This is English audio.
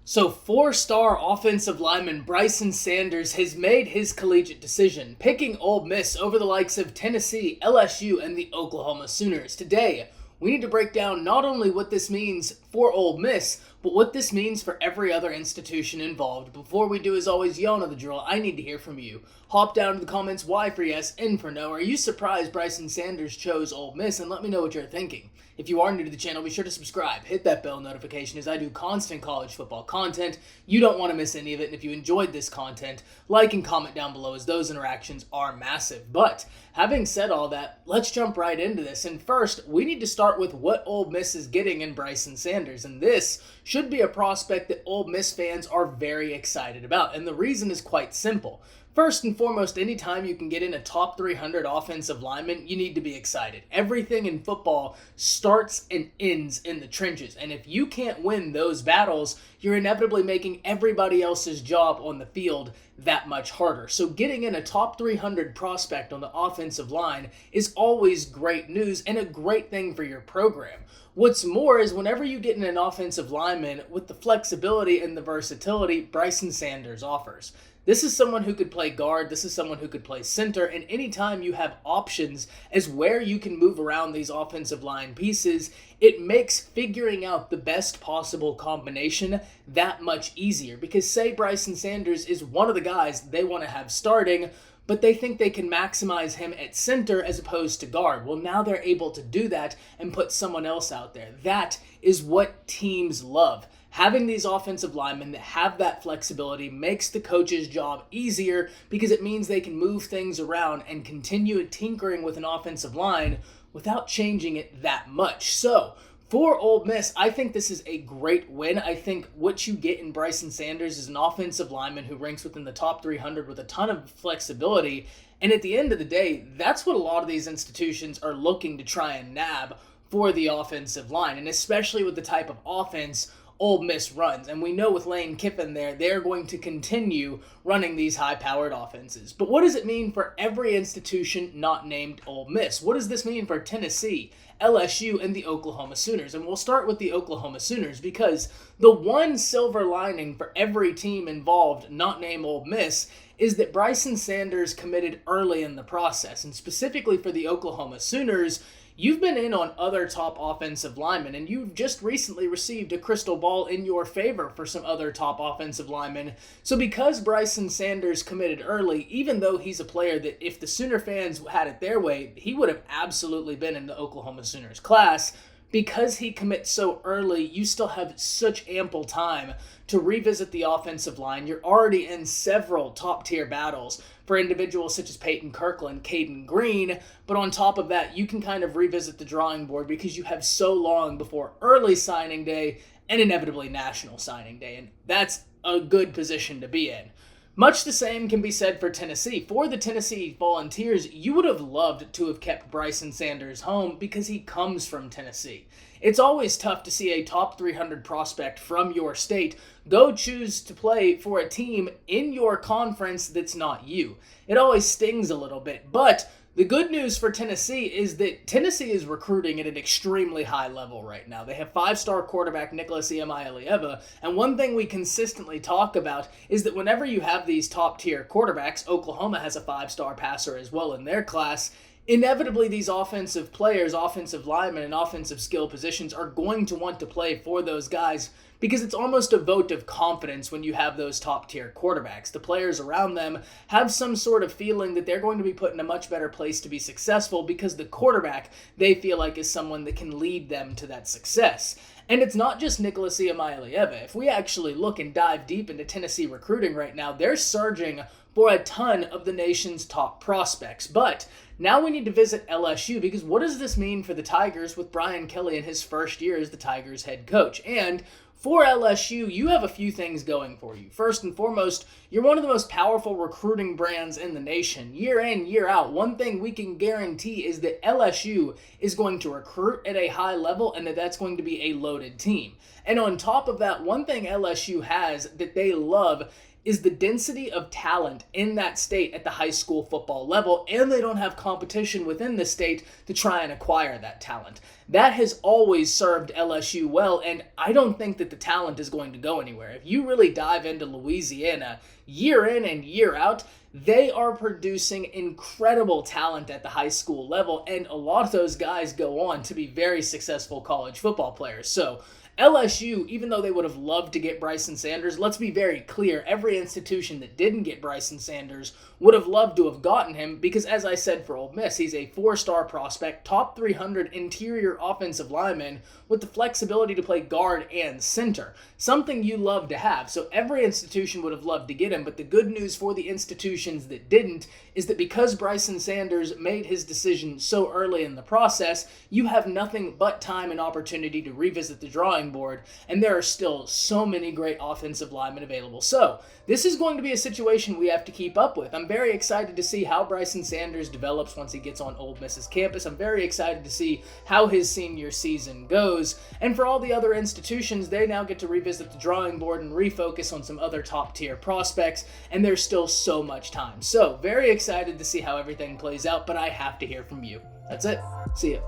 So four-star offensive lineman Brycen Sanders has made his collegiate decision, picking Ole Miss over the likes of Tennessee, LSU, and the Oklahoma Sooners. Today, we need to break down not only what this means for Ole Miss, but what this means for every other institution involved. Before we do, as always, you all know the drill. I need to hear from you. Hop down to the comments, Y for yes, N for no. Are you surprised Brycen Sanders chose Ole Miss? And let me know what you're thinking. If you are new to the channel, be sure to subscribe. Hit that bell notification as I do constant college football content. You don't want to miss any of it. And if you enjoyed this content, like and comment down below as those interactions are massive. But having said all that, let's jump right into this. And first, we need to start with what Ole Miss is getting in Brycen Sanders. And this should be a prospect that Ole Miss fans are very excited about. And the reason is quite simple. First and foremost, anytime you can get in a top 300 offensive lineman, you need to be excited. Everything in football starts and ends in the trenches. And if you can't win those battles, you're inevitably making everybody else's job on the field that much harder. So getting in a top 300 prospect on the offensive line is always great news and a great thing for your program. What's more is whenever you get in an offensive lineman with the flexibility and the versatility Brycen Sanders offers. This is someone who could play guard, this is someone who could play center, and anytime you have options as where you can move around these offensive line pieces, it makes figuring out the best possible combination that much easier. Because say Brycen Sanders is one of the guys they want to have starting, but they think they can maximize him at center as opposed to guard. Well, now they're able to do that and put someone else out there. That is what teams love. Having these offensive linemen that have that flexibility makes the coach's job easier because it means they can move things around and continue tinkering with an offensive line without changing it that much. So, for Ole Miss, I think this is a great win. I think what you get in Brycen Sanders is an offensive lineman who ranks within the top 300 with a ton of flexibility. And at the end of the day, that's what a lot of these institutions are looking to try and nab for the offensive line. And especially with the type of offense Ole Miss runs. And we know with Lane Kiffin there, they're going to continue running these high-powered offenses. But what does it mean for every institution not named Ole Miss? What does this mean for Tennessee, LSU, and the Oklahoma Sooners? And we'll start with the Oklahoma Sooners because the one silver lining for every team involved not named Ole Miss is that Brycen Sanders committed early in the process. And specifically for the Oklahoma Sooners, you've been in on other top offensive linemen, and you've just recently received a crystal ball in your favor for some other top offensive linemen. So because Brycen Sanders committed early, even though he's a player that if the Sooner fans had it their way, he would have absolutely been in the Oklahoma Sooners class, because he commits so early, you still have such ample time to revisit the offensive line. You're already in several top-tier battles for individuals such as Peyton Kirkland, Caden Green, but on top of that, you can kind of revisit the drawing board because you have so long before early signing day and inevitably national signing day, and that's a good position to be in. Much the same can be said for Tennessee. For the Tennessee Volunteers, you would have loved to have kept Brycen Sanders home because he comes from Tennessee. It's always tough to see a top 300 prospect from your state go choose to play for a team in your conference that's not you. It always stings a little bit, but the good news for Tennessee is that Tennessee is recruiting at an extremely high level right now. They have five-star quarterback Nicholas Iamaleava, and one thing we consistently talk about is that whenever you have these top-tier quarterbacks, Oklahoma has a five-star passer as well in their class, inevitably these offensive players, offensive linemen, and offensive skill positions are going to want to play for those guys because it's almost a vote of confidence when you have those top-tier quarterbacks. The players around them have some sort of feeling that they're going to be put in a much better place to be successful because the quarterback they feel like is someone that can lead them to that success. And it's not just Nicholas Iamaleava. If we actually look and dive deep into Tennessee recruiting right now, they're surging for a ton of the nation's top prospects. But now we need to visit LSU because what does this mean for the Tigers with Brian Kelly in his first year as the Tigers head coach? And for LSU, you have a few things going for you. First and foremost, you're one of the most powerful recruiting brands in the nation. Year in, year out, one thing we can guarantee is that LSU is going to recruit at a high level and that's going to be a loaded team. And on top of that, one thing LSU has that they love is the density of talent in that state at the high school football level, and they don't have competition within the state to try and acquire that talent. That has always served LSU well, and I don't think that the talent is going to go anywhere. If you really dive into Louisiana year in and year out, they are producing incredible talent at the high school level, and a lot of those guys go on to be very successful college football players. So LSU, even though they would have loved to get Brycen Sanders, let's be very clear, every institution that didn't get Brycen Sanders would have loved to have gotten him because, as I said for Ole Miss, he's a 4-star prospect, top 300 interior offensive lineman with the flexibility to play guard and center, something you love to have. So every institution would have loved to get him, but the good news for the institutions that didn't is that because Brycen Sanders made his decision so early in the process, you have nothing but time and opportunity to revisit the drawing board, and there are still so many great offensive linemen available. So this is going to be a situation we have to keep up with. I'm very excited to see how Brycen Sanders develops once he gets on Ole Miss's campus. I'm very excited to see how his senior season goes. And for all the other institutions, they now get to revisit the drawing board and refocus on some other top-tier prospects, and there's still so much time. So very excited to see how everything plays out, but I have to hear from you. That's it. See ya.